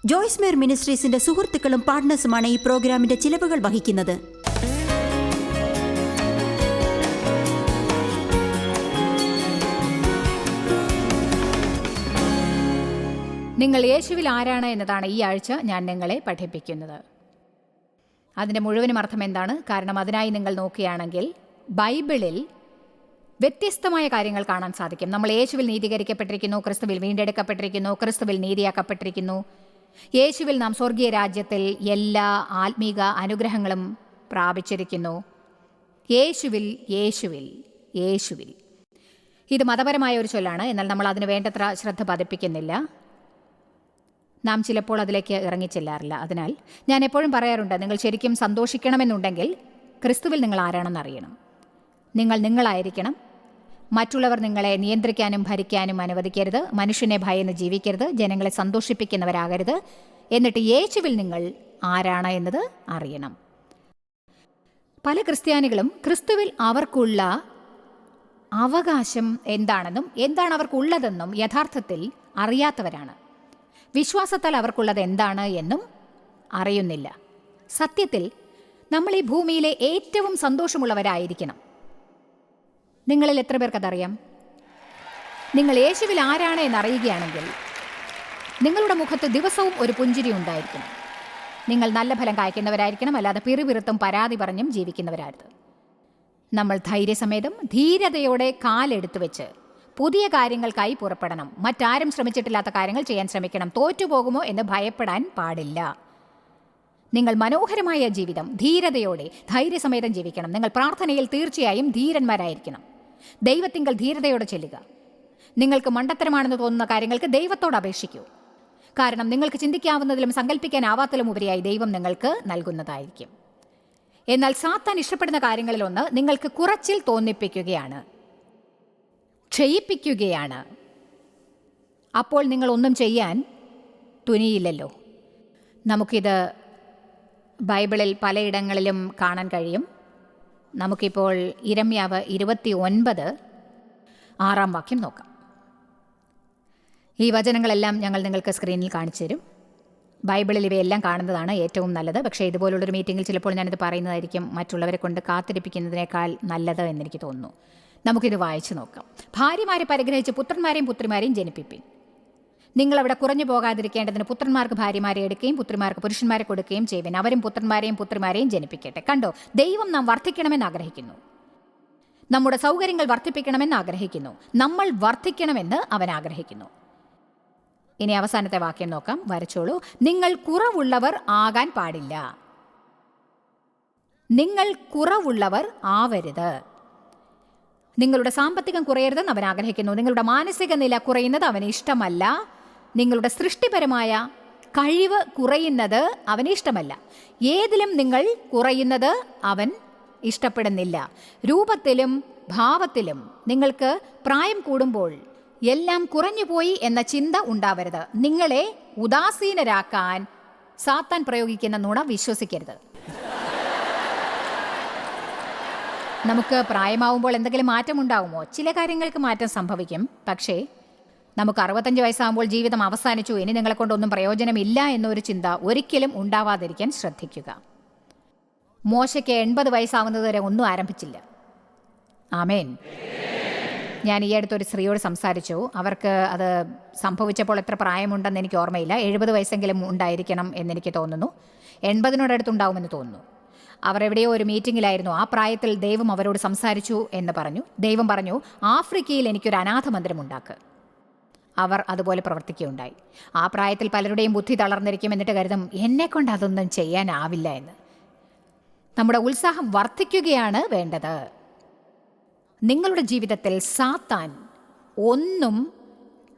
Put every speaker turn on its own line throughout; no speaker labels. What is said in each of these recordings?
ജോയ്സ് മേർ മിനിസ്ട്രീസിന്റെ സുഹൃത്തുക്കളും പാർട്ട്നേഴ്സുമാണ് ഈ പ്രോഗ്രാമിന്റെ ചിലവുകൾ വഹിക്കുന്നത്.
നിങ്ങൾ യേശുവിൽ ആരാണ് എന്നതാണ് ഈ ആഴ്ച ഞാൻ നിങ്ങളെ പഠിപ്പിക്കുന്നത്. അതിൻ്റെ മുഴുവനും അർത്ഥം എന്താണ്? കാരണം അതിനായി നിങ്ങൾ നോക്കുകയാണെങ്കിൽ ബൈബിളിൽ വ്യത്യസ്തമായ കാര്യങ്ങൾ കാണാൻ സാധിക്കും. നമ്മൾ യേശുവിൽ നീതീകരിക്കപ്പെട്ടിരിക്കുന്നു, ക്രിസ്തുവിൽ വീണ്ടെടുക്കപ്പെട്ടിരിക്കുന്നു, ക്രിസ്തുവിൽ നീതിയാക്കപ്പെട്ടിരിക്കുന്നു, യേശുവിൽ നാം സ്വർഗീയ രാജ്യത്തിൽ എല്ലാ ആത്മീക അനുഗ്രഹങ്ങളും പ്രാപിച്ചിരിക്കുന്നു. യേശുവിൽ യേശുവിൽ യേശുവിൽ ഇത് മതപരമായ ഒരു ചൊല്ലാണ്. എന്നാൽ നമ്മൾ അതിന് വേണ്ടത്ര ശ്രദ്ധ പതിപ്പിക്കുന്നില്ല. നാം ചിലപ്പോൾ അതിലേക്ക് ഇറങ്ങിച്ചെല്ലാറില്ല. അതിനാൽ ഞാൻ എപ്പോഴും പറയാറുണ്ട്, നിങ്ങൾ ശരിക്കും സന്തോഷിക്കണമെന്നുണ്ടെങ്കിൽ ക്രിസ്തുവിൽ നിങ്ങൾ ആരാണെന്ന് അറിയണം. നിങ്ങൾ നിങ്ങളായിരിക്കണം. മറ്റുള്ളവർ നിങ്ങളെ നിയന്ത്രിക്കാനും ഭരിക്കാനും അനുവദിക്കരുത്. മനുഷ്യനെ ഭയന്ന് ജീവിക്കരുത്. ജനങ്ങളെ സന്തോഷിപ്പിക്കുന്നവരാകരുത്. എന്നിട്ട് യേശുവിൽ നിങ്ങൾ ആരാണ് എന്നത് അറിയണം. പല ക്രിസ്ത്യാനികളും ക്രിസ്തുവിൽ അവർക്കുള്ള അവകാശം എന്താണെന്നും എന്താണ് അവർക്കുള്ളതെന്നും യഥാർത്ഥത്തിൽ അറിയാത്തവരാണ്. വിശ്വാസത്താൽ അവർക്കുള്ളത് എന്താണ് എന്നും അറിയുന്നില്ല. സത്യത്തിൽ നമ്മൾ ഈ ഭൂമിയിലെ ഏറ്റവും സന്തോഷമുള്ളവരായിരിക്കണം. നിങ്ങളിൽ എത്ര പേർക്കതറിയാം? നിങ്ങൾ യേശുവിൽ ആരാണ് എന്നറിയുകയാണെങ്കിൽ നിങ്ങളുടെ മുഖത്ത് ദിവസവും ഒരു പുഞ്ചിരി ഉണ്ടായിരിക്കണം. നിങ്ങൾ നല്ല ഫലം കായ്ക്കുന്നവരായിരിക്കണം, അല്ലാതെ പിറുപിറുത്തും പരാതി പറഞ്ഞും ജീവിക്കുന്നവരായിരുന്നു. നമ്മൾ ധൈര്യസമേതം ധീരതയോടെ കാലെടുത്തു വെച്ച് പുതിയ കാര്യങ്ങൾക്കായി പുറപ്പെടണം. മറ്റാരും ശ്രമിച്ചിട്ടില്ലാത്ത കാര്യങ്ങൾ ചെയ്യാൻ ശ്രമിക്കണം. തോറ്റുപോകുമോ എന്ന് ഭയപ്പെടാൻ പാടില്ല. നിങ്ങൾ മനോഹരമായ ജീവിതം ധീരതയോടെ ധൈര്യസമേതം ജീവിക്കണം. നിങ്ങൾ പ്രാർത്ഥനയിൽ തീർച്ചയായും ധീരന്മാരായിരിക്കണം. ദൈവത്തിങ്കൽ ധീരതയോടെ ചെല്ലുക. നിങ്ങൾക്ക് മണ്ടത്തരമാണെന്ന് തോന്നുന്ന കാര്യങ്ങൾക്ക് ദൈവത്തോട് അപേക്ഷിക്കൂ. കാരണം നിങ്ങൾക്ക് ചിന്തിക്കാവുന്നതിലും സങ്കല്പിക്കാനാവാത്തതിലും ഉപരിയായി ദൈവം നിങ്ങൾക്ക് നൽകുന്നതായിരിക്കും. എന്നാൽ സാത്താൻ ഇഷ്ടപ്പെടുന്ന കാര്യങ്ങളിലൊന്ന് നിങ്ങൾക്ക് കുറച്ചിൽ തോന്നിപ്പിക്കുകയാണ്, ക്ഷയിപ്പിക്കുകയാണ്. അപ്പോൾ നിങ്ങൾ ഒന്നും ചെയ്യാൻ തുനിയില്ലല്ലോ. നമുക്കിത് ബൈബിളിൽ പലയിടങ്ങളിലും കാണാൻ കഴിയും. നമുക്കിപ്പോൾ ഇരമ്യാവ് 29:6 നോക്കാം. ഈ വചനങ്ങളെല്ലാം ഞങ്ങൾ നിങ്ങൾക്ക് സ്ക്രീനിൽ കാണിച്ചു തരും. ബൈബിളിൽ ഇവയെല്ലാം കാണുന്നതാണ് ഏറ്റവും നല്ലത്. പക്ഷേ ഇതുപോലുള്ളൊരു മീറ്റിങ്ങിൽ ചിലപ്പോൾ ഞാനിത് പറയുന്നതായിരിക്കും മറ്റുള്ളവരെ കൊണ്ട് കാത്തിരിപ്പിക്കുന്നതിനേക്കാൾ നല്ലത് എന്നെനിക്ക് തോന്നുന്നു. നമുക്കിത് വായിച്ചു നോക്കാം. ഭാര്യമാരെ പരിഗ്രഹിച്ച് പുത്രന്മാരെയും പുത്രിമാരെയും ജനിപ്പിപ്പിൻ. നിങ്ങളവിടെ കുറഞ്ഞു പോകാതിരിക്കേണ്ടതിന് പുത്രന്മാർക്ക് ഭാര്യമാരെ എടുക്കുകയും പുത്രിമാർക്ക് പുരുഷന്മാരെ കൊടുക്കുകയും ചെയ്യുവിൻ. അവരും പുത്രന്മാരെയും പുത്രിമാരെയും ജനിപ്പിക്കട്ടെ. കണ്ടോ, ദൈവം നാം വർദ്ധിക്കണമെന്ന് ആഗ്രഹിക്കുന്നു. നമ്മുടെ സൗകര്യങ്ങൾ വർദ്ധിപ്പിക്കണമെന്ന് ആഗ്രഹിക്കുന്നു. നമ്മൾ വർദ്ധിക്കണമെന്ന് അവൻ ആഗ്രഹിക്കുന്നു. ഇനി അവസാനത്തെ വാക്യം നോക്കാം. വരച്ചോളൂ. നിങ്ങൾ കുറവുള്ളവർ ആകാൻ പാടില്ല. നിങ്ങൾ കുറവുള്ളവർ ആവരുത്. നിങ്ങളുടെ സാമ്പത്തികം കുറയരുതെന്ന് അവൻ ആഗ്രഹിക്കുന്നു. നിങ്ങളുടെ മാനസിക നില കുറയുന്നത് അവന് ഇഷ്ടമല്ല. നിങ്ങളുടെ സൃഷ്ടിപരമായ കഴിവ് കുറയുന്നത് അവന് ഇഷ്ടമല്ല. ഏതിലും നിങ്ങൾ കുറയുന്നത് അവൻ ഇഷ്ടപ്പെടുന്നില്ല. രൂപത്തിലും ഭാവത്തിലും നിങ്ങൾക്ക് പ്രായം കൂടുമ്പോൾ എല്ലാം കുറഞ്ഞുപോയി എന്ന ചിന്ത ഉണ്ടാവരുത്. നിങ്ങളെ ഉദാസീനരാക്കാൻ സാത്താൻ പ്രയോഗിക്കുന്ന നുണ വിശ്വസിക്കരുത്. നമുക്ക് പ്രായമാവുമ്പോൾ എന്തെങ്കിലും മാറ്റമുണ്ടാവുമോ? ചില കാര്യങ്ങൾക്ക് മാറ്റം സംഭവിക്കും. പക്ഷേ നമുക്ക് 65 വയസ്സാകുമ്പോൾ ജീവിതം അവസാനിച്ചു, ഇനി നിങ്ങളെ കൊണ്ടൊന്നും പ്രയോജനമില്ല എന്നൊരു ചിന്ത ഒരിക്കലും ഉണ്ടാവാതിരിക്കാൻ ശ്രദ്ധിക്കുക. മോശയ്ക്ക് 80 വയസ്സാവുന്നത് വരെ ഒന്നും ആരംഭിച്ചില്ല. ആമേൻ. ഞാൻ ഈ അടുത്തൊരു സ്ത്രീയോട് സംസാരിച്ചു. അവർക്ക് അത് സംഭവിച്ചപ്പോൾ എത്ര പ്രായമുണ്ടെന്ന് എനിക്ക് ഓർമ്മയില്ല. 70 വയസ്സെങ്കിലും ഉണ്ടായിരിക്കണം എന്നെനിക്ക് തോന്നുന്നു. 80-നോടടുത്തുണ്ടാവുമെന്ന് തോന്നുന്നു. അവർ എവിടെയോ ഒരു മീറ്റിങ്ങിലായിരുന്നു. ആ പ്രായത്തിൽ ദൈവം അവരോട് സംസാരിച്ചു എന്ന് പറഞ്ഞു. ദൈവം പറഞ്ഞു, ആഫ്രിക്കയിൽ എനിക്കൊരു അനാഥ മന്ദിരം ഉണ്ടാക്കുക. അവർ അതുപോലെ പ്രവർത്തിക്കുകയുണ്ടായി. ആ പ്രായത്തിൽ പലരുടെയും ബുദ്ധി തളർന്നിരിക്കും. എന്നിട്ട് കരുതും, എന്നെക്കൊണ്ട് അതൊന്നും ചെയ്യാനാവില്ല എന്ന്. നമ്മുടെ ഉത്സാഹം വർദ്ധിക്കുകയാണ് വേണ്ടത്. നിങ്ങളുടെ ജീവിതത്തിൽ സാത്താൻ ഒന്നും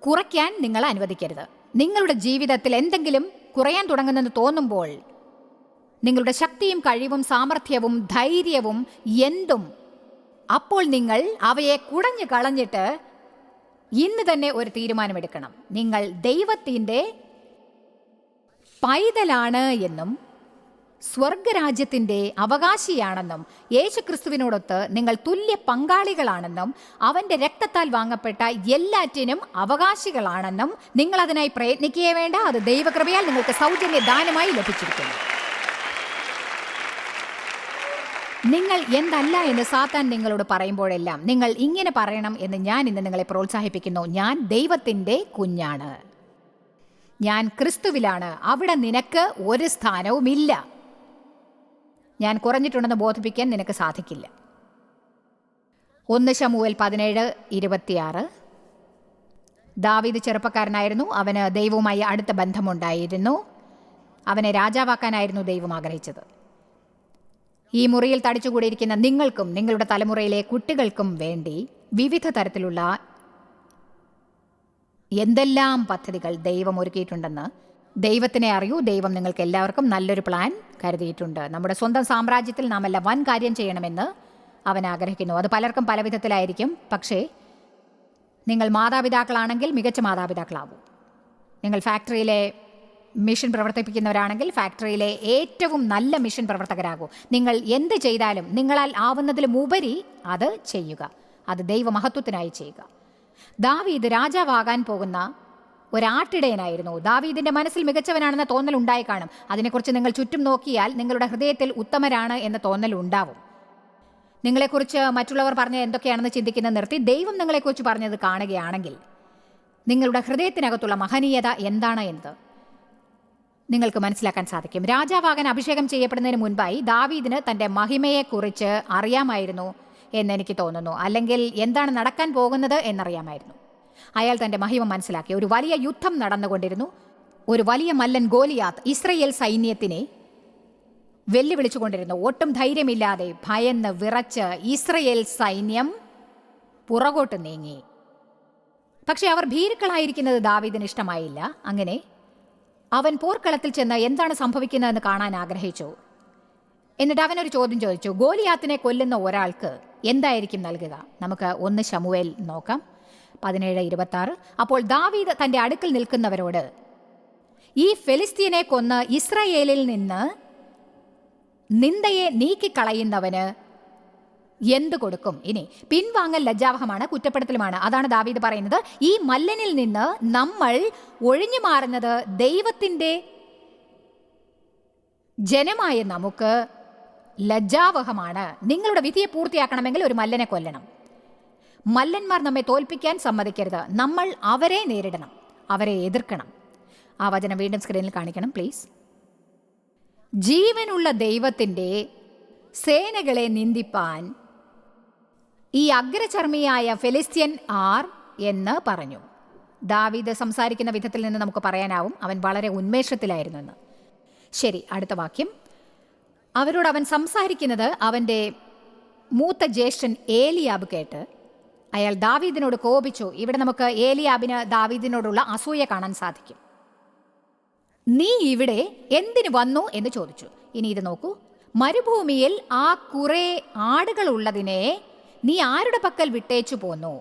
കുറയ്ക്കാൻ നിങ്ങൾ അനുവദിക്കരുത്. നിങ്ങളുടെ ജീവിതത്തിൽ എന്തെങ്കിലും കുറയാൻ തുടങ്ങുന്നെന്ന് തോന്നുമ്പോൾ നിങ്ങളുടെ ശക്തിയും കഴിവും സാമർഥ്യവും ധൈര്യവും എന്തും, അപ്പോൾ നിങ്ങൾ അവയെ കുടഞ്ഞു കളഞ്ഞിട്ട് ഇന്ന് തന്നെ ഒരു തീരുമാനമെടുക്കണം. നിങ്ങൾ ദൈവത്തിൻ്റെ പൈതലാണ് എന്നും സ്വർഗരാജ്യത്തിൻ്റെ അവകാശിയാണെന്നും യേശുക്രിസ്തുവിനോടൊത്ത് നിങ്ങൾ തുല്യ പങ്കാളികളാണെന്നും അവൻ്റെ രക്തത്താൽ വാങ്ങപ്പെട്ട എല്ലാറ്റിനും അവകാശികളാണെന്നും നിങ്ങൾ അതിനായി പ്രയത്നിക്കുകയേ വേണ്ട. അത് ദൈവകൃപയാൽ നിങ്ങൾക്ക് സൗജന്യ ദാനമായി ലഭിച്ചിരിക്കുന്നു. നിങ്ങൾ എന്തല്ല എന്ന് സാത്താൻ നിങ്ങളോട് പറയുമ്പോഴെല്ലാം നിങ്ങൾ ഇങ്ങനെ പറയണം എന്ന് ഞാൻ ഇന്ന് നിങ്ങളെ പ്രോത്സാഹിപ്പിക്കുന്നു. ഞാൻ ദൈവത്തിൻ്റെ കുഞ്ഞാണ്, ഞാൻ ക്രിസ്തുവിലാണ്, അവിടെ നിനക്ക് ഒരു സ്ഥാനവുമില്ല. ഞാൻ കുറഞ്ഞിട്ടുണ്ടെന്ന് ബോധിപ്പിക്കാൻ നിനക്ക് സാധിക്കില്ല. 1 ശമൂവേൽ 17:26. ദാവീദ് ചെറുപ്പക്കാരനായിരുന്നു. അവന് ദൈവവുമായി അടുത്ത ബന്ധമുണ്ടായിരുന്നു. അവനെ രാജാവാക്കാനായിരുന്നു ദൈവം ആഗ്രഹിച്ചത്. ഈ മുറിയിൽ തടിച്ചുകൂടിയിരിക്കുന്ന നിങ്ങൾക്കും നിങ്ങളുടെ തലമുറയിലെ കുട്ടികൾക്കും വേണ്ടി വിവിധ തരത്തിലുള്ള എന്തെല്ലാം പദ്ധതികൾ ദൈവം ഒരുക്കിയിട്ടുണ്ടെന്ന് ദൈവത്തിനെ അറിയൂ. ദൈവം നിങ്ങൾക്ക് എല്ലാവർക്കും നല്ലൊരു പ്ലാൻ കരുതിയിട്ടുണ്ട്. നമ്മുടെ സ്വന്തം സാമ്രാജ്യത്തിൽ നാം എല്ലാം വൻ കാര്യം ചെയ്യണമെന്ന് അവൻ ആഗ്രഹിക്കുന്നു. അത് പലർക്കും പല വിധത്തിലായിരിക്കും. പക്ഷേ നിങ്ങൾ മാതാപിതാക്കളാണെങ്കിൽ മികച്ച മാതാപിതാക്കളാവൂ. നിങ്ങൾ ഫാക്ടറിയിലെ മിഷൻ പ്രവർത്തിപ്പിക്കുന്നവരാണെങ്കിൽ ഫാക്ടറിയിലെ ഏറ്റവും നല്ല മിഷൻ പ്രവർത്തകരാകൂ. നിങ്ങൾ എന്ത് ചെയ്താലും നിങ്ങളാൽ ആവുന്നതിലും ഉപരി അത് ചെയ്യുക. അത് ദൈവമഹത്വത്തിനായി ചെയ്യുക. ദാവീദ് രാജാവാകാൻ പോകുന്ന ഒരാട്ടിടയനായിരുന്നു. ദാവീദിന്റെ മനസ്സിൽ മികച്ചവനാണെന്ന തോന്നൽ ഉണ്ടായി കാണും. അതിനെക്കുറിച്ച് നിങ്ങൾ ചുറ്റും നോക്കിയാൽ നിങ്ങളുടെ ഹൃദയത്തിൽ ഉത്തമരാണ് എന്ന തോന്നൽ ഉണ്ടാവും. നിങ്ങളെക്കുറിച്ച് മറ്റുള്ളവർ പറഞ്ഞത് എന്തൊക്കെയാണെന്ന് ചിന്തിക്കുന്നത് നിർത്തി ദൈവം നിങ്ങളെക്കുറിച്ച് പറഞ്ഞത് കാണുകയാണെങ്കിൽ നിങ്ങളുടെ ഹൃദയത്തിനകത്തുള്ള മഹനീയത എന്താണ് എന്നത് നിങ്ങൾക്ക് മനസ്സിലാക്കാൻ സാധിക്കും. രാജാവാകാൻ അഭിഷേകം ചെയ്യപ്പെടുന്നതിന് മുൻപായി ദാവീദിന് തൻ്റെ മഹിമയെക്കുറിച്ച് അറിയാമായിരുന്നു എന്നെനിക്ക് തോന്നുന്നു. അല്ലെങ്കിൽ എന്താണ് നടക്കാൻ പോകുന്നത് എന്നറിയാമായിരുന്നു. അയാൾ തൻ്റെ മഹിമ മനസ്സിലാക്കി. ഒരു വലിയ യുദ്ധം നടന്നുകൊണ്ടിരുന്നു. ഒരു വലിയ മല്ലൻ ഗോലിയാത്ത് ഇസ്രയേൽ സൈന്യത്തിനെ വെല്ലുവിളിച്ചുകൊണ്ടിരുന്നു. ഒട്ടും ധൈര്യമില്ലാതെ ഭയന്ന് വിറച്ച് ഇസ്രയേൽ സൈന്യം പുറകോട്ട് നീങ്ങി. പക്ഷെ അവർ ഭീരുക്കളായിരിക്കുന്നത് ദാവീദിന് ഇഷ്ടമായില്ല. അങ്ങനെ അവൻ പോർക്കളത്തിൽ ചെന്ന് എന്താണ് സംഭവിക്കുന്നതെന്ന് കാണാൻ ആഗ്രഹിച്ചു. എന്നിട്ട് അവനൊരു ചോദ്യം ചോദിച്ചു. ഗോലിയാത്തിനെ കൊല്ലുന്ന ഒരാൾക്ക് എന്തായിരിക്കും നൽകുക? നമുക്ക് 1 ശമൂവേൽ നോക്കാം 17:26. അപ്പോൾ ദാവീദ് തൻ്റെ അടുക്കൽ നിൽക്കുന്നവരോട്, ഈ ഫെലിസ്തീനെ കൊന്ന് ഇസ്രായേലിൽ നിന്ന് നിന്ദയെ നീക്കിക്കളയുന്നവന് എന്തു കൊടുക്കും? ഇനി പിൻവാങ്ങൽ ലജ്ജാവഹമാണ്, കുറ്റപ്പെടുത്തലുമാണ്. അതാണ് ദാവീദ് പറയുന്നത്. ഈ മല്ലനിൽ നിന്ന് നമ്മൾ ഒഴിഞ്ഞു മാറുന്നത് ദൈവത്തിൻ്റെ ജനമായ നമുക്ക് ലജ്ജാവഹമാണ്. നിങ്ങളുടെ വിധിയെ പൂർത്തിയാക്കണമെങ്കിൽ ഒരു മല്ലനെ കൊല്ലണം. മല്ലന്മാർ നമ്മെ തോൽപ്പിക്കാൻ സമ്മതിക്കരുത്. നമ്മൾ അവരെ നേരിടണം, അവരെ എതിർക്കണം. ആ വചനം വീണ്ടും സ്ക്രീനിൽ കാണിക്കണം പ്ലീസ്. ജീവനുള്ള ദൈവത്തിൻ്റെ സേനകളെ നിന്ദിപ്പാൻ ഈ അഗ്രചർമ്മിയായ ഫെലിസ്ത്യൻ ആർ എന്ന് പറഞ്ഞു. ദാവീദ് സംസാരിക്കുന്ന വിധത്തിൽ നിന്ന് നമുക്ക് പറയാനാവും അവൻ വളരെ ഉന്മേഷത്തിലായിരുന്നു എന്ന്. ശരി, അടുത്ത വാക്യം. അവരോട് അവൻ സംസാരിക്കുന്നത് അവൻ്റെ മൂത്ത ജ്യേഷ്ഠൻ ഏലിയാബ് കേട്ട് അയാൾ ദാവീദിനോട് കോപിച്ചു. ഇവിടെ നമുക്ക് ഏലിയാബിന് ദാവീദിനോടുള്ള അസൂയ കാണാൻ സാധിക്കും. നീ ഇവിടെ എന്തിനു വന്നു എന്ന് ചോദിച്ചു. ഇനി ഇത് നോക്കൂ. മരുഭൂമിയിൽ ആ കുറെ ആടുകളുള്ളതിനെ നീ ആരുടെ പക്കൽ വിട്ടേച്ചു പോന്നു?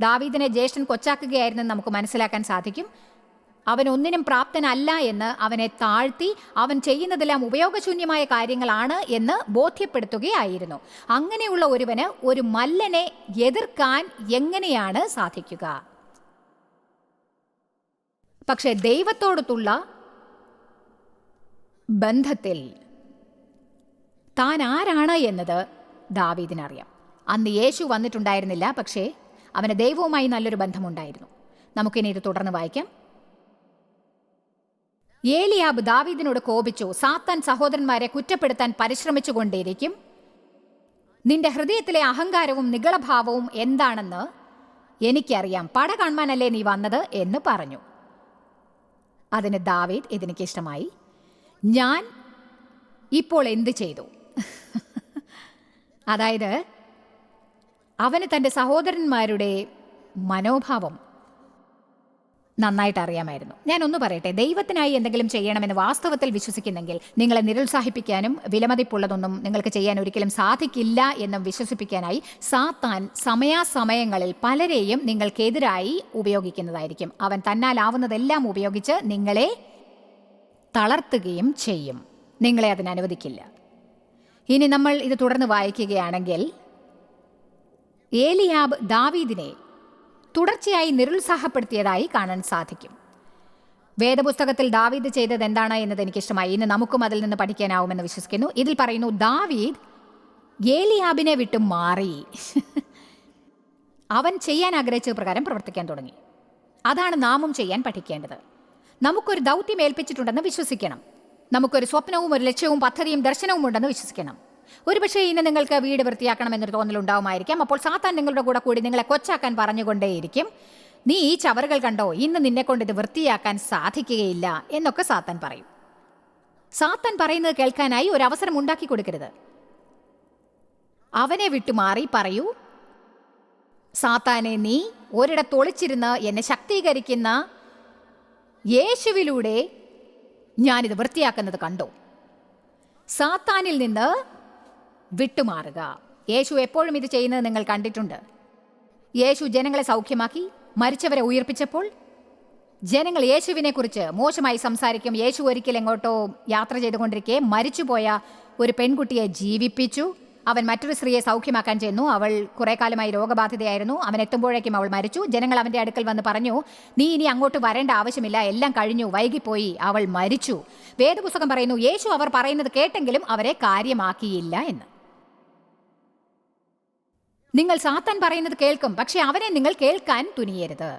ദാവീദിനെ ജ്യേഷ്ഠൻ കൊച്ചാക്കുകയായിരുന്നെന്ന് നമുക്ക് മനസ്സിലാക്കാൻ സാധിക്കും. അവൻ ഒന്നിനും പ്രാപ്തനല്ല എന്ന് അവനെ താഴ്ത്തി അവൻ ചെയ്യുന്നതെല്ലാം ഉപയോഗശൂന്യമായ കാര്യങ്ങളാണ് എന്ന് ബോധ്യപ്പെടുത്തുകയായിരുന്നു. അങ്ങനെയുള്ള ഒരുവന് ഒരു മല്ലനെ എതിർക്കാൻ എങ്ങനെയാണ് സാധിക്കുക? പക്ഷെ ദൈവത്തോടൊത്തുള്ള ബന്ധത്തിൽ താൻ ആരാണ് എന്നത് ദാവീദിനറിയാം. അന്ന് യേശു വന്നിട്ടുണ്ടായിരുന്നില്ല, പക്ഷേ അവന് ദൈവവുമായി നല്ലൊരു ബന്ധമുണ്ടായിരുന്നു. നമുക്കിനി ഇത് തുടർന്ന് വായിക്കാം. ഏലിയാബ് ദാവീദിനോട് കോപിച്ചു. സാത്താൻ സഹോദരന്മാരെ കുറ്റപ്പെടുത്താൻ പരിശ്രമിച്ചുകൊണ്ടേയിരിക്കും. നിന്റെ ഹൃദയത്തിലെ അഹങ്കാരവും നിഗളഭാവവും എന്താണെന്ന് എനിക്കറിയാം. പട കാണുവാനല്ലേ നീ വന്നത് എന്ന് പറഞ്ഞു. അതിന് ദാവീദ്, ഇതെനിക്ക് ഇഷ്ടമായി, ഞാൻ ഇപ്പോൾ എന്ത് ചെയ്തു? അതായത് അവന് തൻ്റെ സഹോദരന്മാരുടെ മനോഭാവം നന്നായിട്ട് അറിയാമായിരുന്നു. ഞാനൊന്ന് പറയട്ടെ, ദൈവത്തിനായി എന്തെങ്കിലും ചെയ്യണമെന്ന് വാസ്തവത്തിൽ വിശ്വസിക്കുന്നെങ്കിൽ നിങ്ങളെ നിരുത്സാഹിപ്പിക്കാനും വിലമതിപ്പുള്ളതൊന്നും നിങ്ങൾക്ക് ചെയ്യാൻ ഒരിക്കലും സാധിക്കില്ല എന്നും വിശ്വസിപ്പിക്കാനായി സാത്താൻ സമയാസമയങ്ങളിൽ പലരെയും നിങ്ങൾക്കെതിരായി ഉപയോഗിക്കുന്നതായിരിക്കും. അവൻ തന്നാലാവുന്നതെല്ലാം ഉപയോഗിച്ച് നിങ്ങളെ തളർത്തുകയും ചെയ്യും. നിങ്ങളെ അതിന് അനുവദിക്കില്ല. ഇനി നമ്മൾ ഇത് തുടർന്ന് വായിക്കുകയാണെങ്കിൽ ഏലിയാബ് ദാവീദിനെ തുടർച്ചയായി നിരുത്സാഹപ്പെടുത്തിയതായി കാണാൻ സാധിക്കും. വേദപുസ്തകത്തിൽ ദാവീദ് ചെയ്തത് എന്താണ് എന്നത് എനിക്കിഷ്ടമായി. ഇന്ന് നമുക്കും അതിൽ നിന്ന് പഠിക്കാനാവുമെന്ന് വിശ്വസിക്കുന്നു. ഇതിൽ പറയുന്നു, ദാവീദ് ഏലിയാബിനെ വിട്ട് മാറി അവൻ ചെയ്യാൻ ആഗ്രഹിച്ച പ്രകാരം പ്രവർത്തിക്കാൻ തുടങ്ങി. അതാണ് നാമും ചെയ്യാൻ പഠിക്കേണ്ടത്. നമുക്കൊരു ദൗത്യം ഏൽപ്പിച്ചിട്ടുണ്ടെന്ന് വിശ്വസിക്കണം. നമുക്കൊരു സ്വപ്നവും ഒരു ലക്ഷ്യവും പദ്ധതിയും ദർശനവും ഉണ്ടെന്ന് വിശ്വസിക്കണം. ഒരുപക്ഷേ ഇന്ന് നിങ്ങൾക്ക് വീട് വൃത്തിയാക്കണമെന്നൊരു തോന്നലുണ്ടാവുമായിരിക്കാം. അപ്പോൾ സാത്താൻ നിങ്ങളുടെ കൂടെ കൂടി നിങ്ങളെ കൊച്ചാക്കാൻ പറഞ്ഞുകൊണ്ടേയിരിക്കും. നീ ഈ ചവറുകൾ കണ്ടോ, ഇന്ന് നിന്നെക്കൊണ്ട് ഇത് വൃത്തിയാക്കാൻ സാധിക്കുകയില്ല എന്നൊക്കെ സാത്താൻ പറയും. സാത്താൻ പറയുന്നത് കേൾക്കാനായി ഒരു അവസരം ഉണ്ടാക്കി കൊടുക്കരുത്. അവനെ വിട്ടുമാറി പറയൂ, സാത്താനെ, നീ ഒരിടത്ത് ഒളിച്ചിരുന്ന് എന്നെ ശക്തീകരിക്കുന്ന യേശുവിലൂടെ ഞാനിത് വൃത്തിയാക്കുന്നത് കണ്ടോ. സാത്താനിൽ നിന്ന് വിട്ടുമാറുക. യേശു എപ്പോഴും ഇത് ചെയ്യുന്നത് നിങ്ങൾ കണ്ടിട്ടുണ്ട്. യേശു ജനങ്ങളെ സൗഖ്യമാക്കി, മരിച്ചവരെ ഉയർപ്പിച്ചപ്പോൾ ജനങ്ങൾ യേശുവിനെക്കുറിച്ച് മോശമായി സംസാരിക്കും. യേശു ഒരിക്കൽ എങ്ങോട്ടോ യാത്ര ചെയ്തുകൊണ്ടിരിക്കെ മരിച്ചുപോയ ഒരു പെൺകുട്ടിയെ ജീവിപ്പിച്ചു. അവൻ മറ്റൊരു സ്ത്രീയെ സൗഖ്യമാക്കാൻ ചെന്നു. അവൾ കുറെ കാലമായി രോഗബാധിതയായിരുന്നു. അവൻ എത്തുമ്പോഴേക്കും അവൾ മരിച്ചു. ജനങ്ങൾ അവൻ്റെ അടുക്കൽ വന്ന് പറഞ്ഞു, നീ ഇനി അങ്ങോട്ട് വരേണ്ട ആവശ്യമില്ല, എല്ലാം കഴിഞ്ഞു, വൈകിപ്പോയി, അവൾ മരിച്ചു. വേദപുസ്തകം പറയുന്നു, യേശു അവർ പറയുന്നത് കേട്ടെങ്കിലും അവരെ കാര്യമാക്കിയില്ല എന്ന്. നിങ്ങൾ സാത്താൻ പറയുന്നത് കേൾക്കും, പക്ഷെ അവനെ നിങ്ങൾ കേൾക്കാൻ തുനിയരുത്.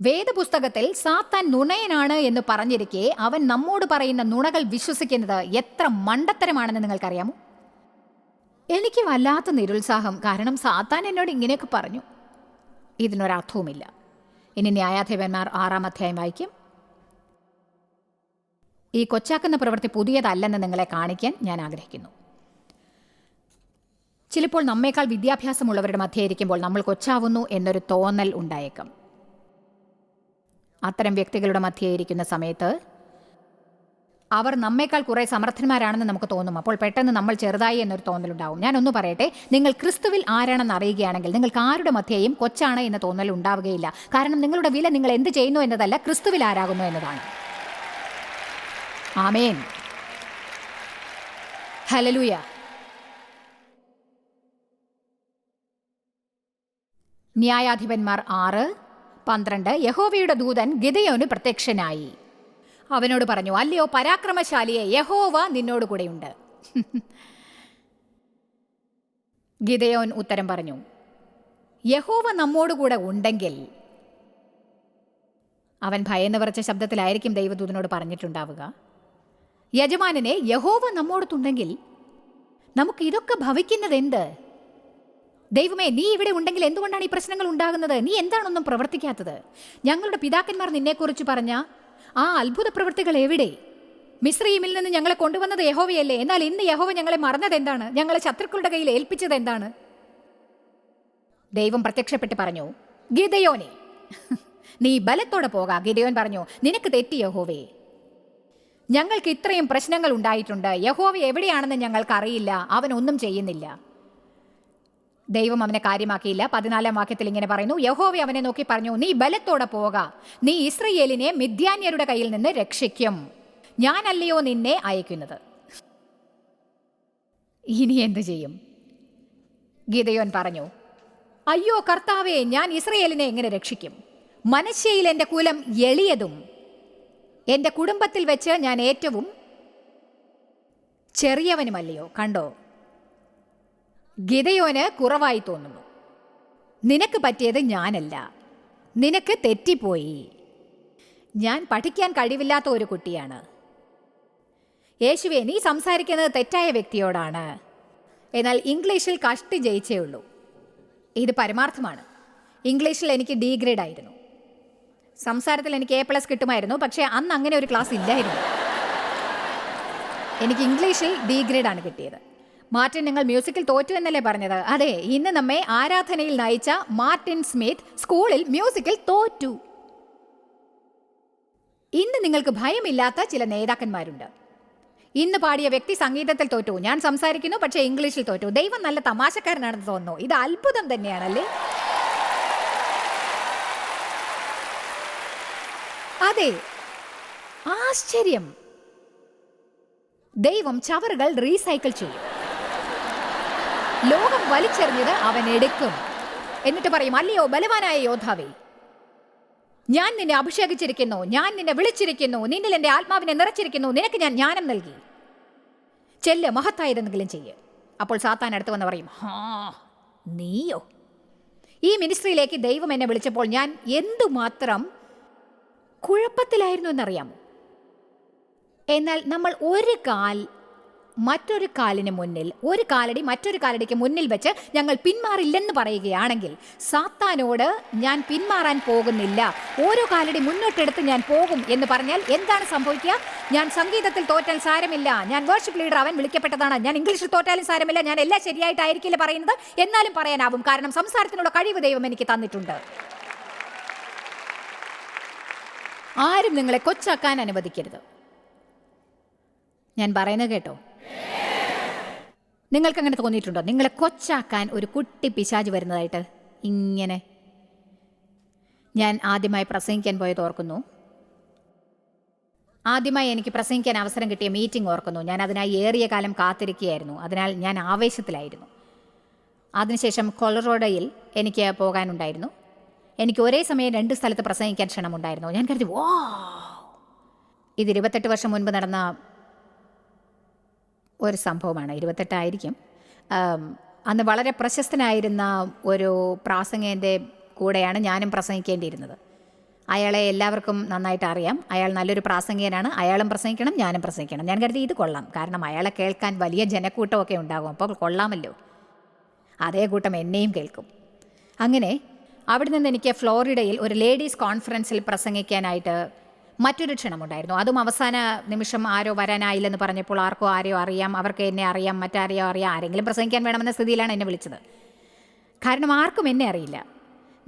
വേദപുസ്തകത്തിൽ സാത്താൻ നുണയനാണ് എന്ന് പറഞ്ഞിരിക്കെ അവൻ നമ്മോട് പറയുന്ന നുണകൾ വിശ്വസിക്കുന്നത് എത്ര മണ്ടത്തരമാണെന്ന് നിങ്ങൾക്കറിയാമോ? എനിക്ക് വല്ലാത്ത നിരുത്സാഹം. കാരണം സാത്താൻ എന്നോട് ഇങ്ങനെയൊക്കെ പറഞ്ഞു. ഇതിനൊരർത്ഥവുമില്ല. ഇനി ന്യായാധിപന്മാർ 6-ാം അധ്യായം വായിക്കും. ഈ കൊച്ചാക്കുന്ന പ്രവൃത്തി പുതിയതല്ലെന്ന് നിങ്ങളെ കാണിക്കാൻ ഞാൻ ആഗ്രഹിക്കുന്നു. ചിലപ്പോൾ നമ്മേക്കാൾ വിദ്യാഭ്യാസമുള്ളവരുടെ മധ്യേ ഇരിക്കുമ്പോൾ നമ്മൾ കൊച്ചാവുന്നു എന്നൊരു തോന്നൽ ഉണ്ടായേക്കാം. അത്തരം വ്യക്തികളുടെ മധ്യേ ഇരിക്കുന്ന സമയത്ത് അവർ നമ്മേക്കാൾ കുറേ സമർത്ഥന്മാരാണെന്ന് നമുക്ക് തോന്നും. അപ്പോൾ പെട്ടെന്ന് നമ്മൾ ചെറുതായി എന്നൊരു തോന്നലുണ്ടാവും. ഞാനൊന്ന് പറയട്ടെ, നിങ്ങൾ ക്രിസ്തുവിൽ ആരാണെന്ന് അറിയുകയാണെങ്കിൽ നിങ്ങൾക്ക് ആരുടെ മധ്യേയും കൊച്ചാണ് എന്ന തോന്നൽ ഉണ്ടാവുകയില്ല. കാരണം നിങ്ങളുടെ വില നിങ്ങൾ എന്ത് ചെയ്യുന്നു എന്നതല്ല, ക്രിസ്തുവിൽ ആരാകുന്നു എന്നതാണ്. ആമേൻ, ഹല്ലേലൂയ. ന്യായാധിപന്മാർ 6:12. യഹോവയുടെ ദൂതൻ ഗിദെയോന് പ്രത്യക്ഷനായി. അവനോട് പറഞ്ഞു, അല്ലയോ പരാക്രമശാലിയെ, യഹോവ നിന്നോട് കൂടെയുണ്ട്. ഗിദെയോൻ ഉത്തരം പറഞ്ഞു, യഹോവ നമ്മോട് കൂടെ ഉണ്ടെങ്കിൽ. അവൻ ഭയന്ന് വിറച്ച ശബ്ദത്തിലായിരിക്കും ദൈവദൂതനോട് പറഞ്ഞിട്ടുണ്ടാവുക. യജമാനനെ, യഹോവ നമ്മോടത്തുണ്ടെങ്കിൽ നമുക്ക് ഇതൊക്കെ ഭവിക്കുന്നത് എന്ത്? ദൈവമേ, നീ ഇവിടെ ഉണ്ടെങ്കിൽ എന്തുകൊണ്ടാണ് ഈ പ്രശ്നങ്ങൾ ഉണ്ടാകുന്നത്? നീ എന്താണൊന്നും പ്രവർത്തിക്കാത്തത്? ഞങ്ങളുടെ പിതാക്കന്മാർ നിന്നെക്കുറിച്ച് പറഞ്ഞ ആ അത്ഭുത പ്രവൃത്തികൾ എവിടെ? മിസ്രയീമിൽ നിന്ന് ഞങ്ങളെ കൊണ്ടുവന്നത് യഹോവയല്ലേ? എന്നാൽ ഇന്ന് യഹോവ ഞങ്ങളെ മറന്നത് എന്താണ്? ഞങ്ങളെ ശത്രുക്കളുടെ കയ്യിൽ ഏൽപ്പിച്ചത് എന്താണ്? ദൈവം പ്രത്യക്ഷപ്പെട്ട് പറഞ്ഞു, ഗിദെയോനെ, നീ ബലത്തോടെ പോകാ. ഗിദെയോൻ പറഞ്ഞു, നിനക്ക് തെറ്റി യഹോവേ. ഞങ്ങൾക്ക് ഇത്രയും പ്രശ്നങ്ങൾ ഉണ്ടായിട്ടുണ്ട്. യഹോവ എവിടെയാണെന്ന് ഞങ്ങൾക്കറിയില്ല. അവൻ ഒന്നും ചെയ്യുന്നില്ല. ദൈവം അവനെ കാര്യമാക്കിയില്ല. 14-ാം വാക്യത്തിൽ ഇങ്ങനെ പറയുന്നു, യഹോവ അവനെ നോക്കി പറഞ്ഞു, നീ ബലത്തോടെ പോക. നീ ഇസ്രയേലിനെ മിദ്യാന്യരുടെ കയ്യിൽ നിന്ന് രക്ഷിക്കും. ഞാനല്ലയോ നിന്നെ അയക്കുന്നത്. ഇനി എന്ത് ചെയ്യും? ഗിദെയോൻ പറഞ്ഞു, അയ്യോ കർത്താവേ, ഞാൻ ഇസ്രയേലിനെ എങ്ങനെ രക്ഷിക്കും? മനശ്ശെയിൽ എൻ്റെ കുലം എളിയതും എൻ്റെ കുടുംബത്തിൽ വെച്ച് ഞാൻ ഏറ്റവും ചെറിയവനുമല്ലയോ. കണ്ടോ, ഗിദെയോന് കുറവായി തോന്നുന്നു. നിനക്ക് പറ്റിയത് ഞാനല്ല, നിനക്ക് തെറ്റിപ്പോയി. ഞാൻ പഠിക്കാൻ കഴിവില്ലാത്ത ഒരു കുട്ടിയാണ്. യേശുവേ, നീ സംസാരിക്കുന്നത് തെറ്റായ വ്യക്തിയോടാണ്. എന്നാൽ ഇംഗ്ലീഷിൽ കഷ്ടി ജയിച്ചേ ഉള്ളൂ. ഇത് പരമാർത്ഥമാണ്. ഇംഗ്ലീഷിൽ എനിക്ക് D ഗ്രേഡ് ആയിരുന്നു. സംസാരത്തിൽ എനിക്ക് A+ കിട്ടുമായിരുന്നു. പക്ഷേ അന്ന് അങ്ങനെ ഒരു ക്ലാസ് ഇല്ലായിരുന്നു. എനിക്ക് ഇംഗ്ലീഷിൽ D ഗ്രേഡാണ് കിട്ടിയത്. മാർട്ടിൻ, നിങ്ങൾ മ്യൂസിക്കിൽ തോറ്റു എന്നല്ലേ പറഞ്ഞത്? അതെ, ഇന്ന് നമ്മെ ആരാധനയിൽ നയിച്ച മാർട്ടിൻ സ്മിത്ത് സ്കൂളിൽ മ്യൂസിക്കിൽ തോറ്റു. ഇന്ന് നിങ്ങൾക്ക് ഭയമില്ലാത്ത ചില നേതാക്കന്മാരുണ്ട്. ഇന്ന് പാടിയ വ്യക്തി സംഗീതത്തിൽ തോറ്റു. ഞാൻ സംസാരിക്കുന്നു, പക്ഷേ ഇംഗ്ലീഷിൽ തോറ്റു. ദൈവം നല്ല തമാശക്കാരനാണെന്ന് തോന്നുന്നു. ഇത് അത്ഭുതം തന്നെയാണല്ലേ? അതെ, ആശ്ചര്യം. ദൈവം ചവറുകൾ റീസൈക്കിൾ ചെയ്യും. ലോകം വലിച്ചെറിഞ്ഞത് അവൻ എടുക്കും. എന്നിട്ട് പറയും, അല്ലയോ ബലവാനായ യോദ്ധാവേ, ഞാൻ നിന്നെ അഭിഷേകിച്ചിരിക്കുന്നു, ഞാൻ നിന്നെ വിളിച്ചിരിക്കുന്നു, നിന്നിൽ എൻ്റെ ആത്മാവിനെ നിറച്ചിരിക്കുന്നു, നിനക്ക് ഞാൻ ജ്ഞാനം നൽകി, ചെല്ല് മഹത്തായതെന്തെങ്കിലും ചെയ്യ്. അപ്പോൾ സാത്താൻ അടുത്ത് വന്ന് പറയും, നീയോ? ഈ മിനിസ്ട്രിയിലേക്ക് ദൈവം എന്നെ വിളിച്ചപ്പോൾ ഞാൻ എന്തുമാത്രം കുഴപ്പത്തിലായിരുന്നു എന്നറിയാമോ? എന്നാൽ നമ്മൾ ഒരു കാൽ മറ്റൊരു കാലിന് മുന്നിൽ, ഒരു കാലടി മറ്റൊരു കാലടിക്ക് മുന്നിൽ വെച്ച് ഞങ്ങൾ പിന്മാറില്ലെന്ന് പറയുകയാണെങ്കിൽ, സാത്താനോട് ഞാൻ പിന്മാറാൻ പോകുന്നില്ല, ഓരോ കാലടി മുന്നോട്ടെടുത്ത് ഞാൻ പോകും എന്ന് പറഞ്ഞാൽ എന്താണ് സംഭവിക്കുക? ഞാൻ സംഗീതത്തിൽ തോറ്റാൽ സാരമില്ല, ഞാൻ വേർഷിപ്പ് ലീഡർ അവൻ വിളിക്കപ്പെട്ടതാണ്, ഞാൻ ഇംഗ്ലീഷിൽ തോറ്റാലും സാരമില്ല, ഞാൻ എല്ലാം ശരിയായിട്ടായിരിക്കില്ല പറയുന്നത്, എന്നാലും പറയാനാവും, കാരണം സംസാരത്തിനുള്ള കഴിവ് ദൈവം എനിക്ക് തന്നിട്ടുണ്ട്. ആരും നിങ്ങളെ കൊച്ചാക്കാൻ അനുവദിക്കരുത്. ഞാൻ പറയുന്നത് കേട്ടോ? നിങ്ങൾക്ക് അങ്ങനെ തോന്നിയിട്ടുണ്ടോ? നിങ്ങളെ കൊച്ചാക്കാൻ ഒരു കുട്ടി പിശാച് വരുന്നതായിട്ട് ഇങ്ങനെ. ഞാൻ ആദ്യമായി പ്രസംഗിക്കാൻ പോയത് ഓർക്കുന്നു. ആദ്യമായി എനിക്ക് പ്രസംഗിക്കാൻ അവസരം കിട്ടിയ മീറ്റിംഗ് ഓർക്കുന്നു. ഞാൻ അതിനായി ഏറിയ കാലം കാത്തിരിക്കുകയായിരുന്നു. അതിനാൽ ഞാൻ ആവേശത്തിലായിരുന്നു. അതിനുശേഷം കൊളറോഡോയിൽ എനിക്ക് പോകാനുണ്ടായിരുന്നു. എനിക്ക് ഒരേ സമയം 2 സ്ഥലത്ത് പ്രസംഗിക്കാൻ ക്ഷണമുണ്ടായിരുന്നു. ഞാൻ കരുതി, ഇത് 28 വർഷം മുൻപ് നടന്ന ഒരു സംഭവമാണ്. 28 ആയിരിക്കും. അന്ന് വളരെ പ്രശസ്തനായിരുന്ന ഒരു പ്രാസംഗികൻ്റെ കൂടെയാണ് ഞാനും പ്രസംഗിക്കേണ്ടിയിരുന്നത്. അയാളെ എല്ലാവർക്കും നന്നായിട്ട് അറിയാം. അയാൾ നല്ലൊരു പ്രാസംഗികനാണ്. അയാളും പ്രസംഗിക്കണം, ഞാനും പ്രസംഗിക്കണം. ഞാൻ കരുതി ഇത് കൊള്ളാം, കാരണം അയാളെ കേൾക്കാൻ വലിയ ജനക്കൂട്ടമൊക്കെ ഉണ്ടാകും, അപ്പോൾ കൊള്ളാമല്ലോ. അതേ കൂട്ടം എന്നെയും കേൾക്കും. അങ്ങനെ അവിടെ നിന്ന് എനിക്ക് ഫ്ലോറിഡയിൽ ഒരു ലേഡീസ് കോൺഫറൻസിൽ പ്രസംഗിക്കാനായിട്ട് മറ്റൊരു ക്ഷണമുണ്ടായിരുന്നു. അതും അവസാന നിമിഷം ആരോ വരാനായില്ലെന്ന് പറഞ്ഞപ്പോൾ ആരെയോ അറിയാം, അവർക്ക് എന്നെ അറിയാം, മറ്റാരെയോ അറിയാം, ആരെങ്കിലും പ്രസംഗിക്കാൻ വേണമെന്ന സ്ഥിതിയിലാണ് എന്നെ വിളിച്ചത്. കാരണം ആർക്കും എന്നെ അറിയില്ല.